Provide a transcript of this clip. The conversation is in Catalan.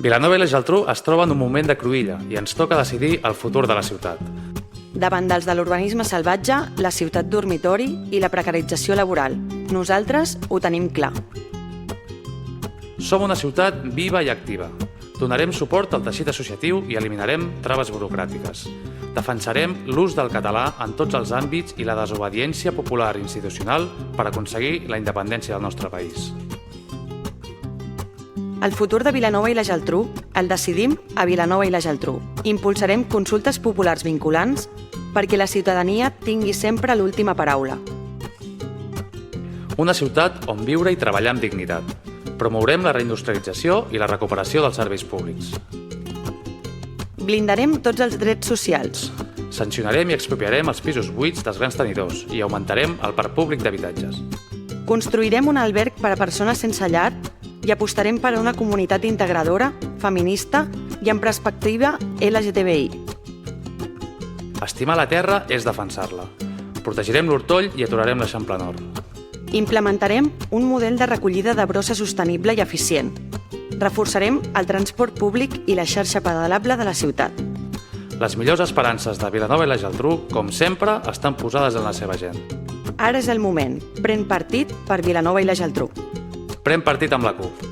Vilanova i la Geltrú es troba en un moment de cruïlla i ens toca decidir el futur de la ciutat. Davant dels de l'urbanisme salvatge, la ciutat dormitori i la precarització laboral. Nosaltres ho tenim clar. Som una ciutat viva i activa. Donarem suport al teixit associatiu i eliminarem traves burocràtiques. Defensarem l'ús del català en tots els àmbits i la desobediència popular institucional per aconseguir la independència del nostre país. El futur de Vilanova i la Geltrú el decidim a Vilanova i la Geltrú. Impulsarem consultes populars vinculants perquè la ciutadania tingui sempre l'última paraula. Una ciutat on viure i treballar amb dignitat. Promourem la reindustrialització i la recuperació dels serveis públics. Blindarem tots els drets socials. Sancionarem i expropiarem els pisos buits dels grans tenidors i augmentarem el parc públic d'habitatges. Construirem un alberg per a persones sense llar i apostarem per a una comunitat integradora, feminista i amb perspectiva LGTBI. Estimar la terra és defensar-la. Protegirem l'Hortoll i aturarem l'Eixample Nord. Implementarem un model de recollida de brossa sostenible i eficient. Reforçarem el transport públic i la xarxa pedalable de la ciutat. Les millors esperances de Vilanova i la Geltrú, com sempre, estan posades en la seva gent. Ara és el moment. Pren partit per Vilanova i la Geltrú. Pren partit amb la CUP.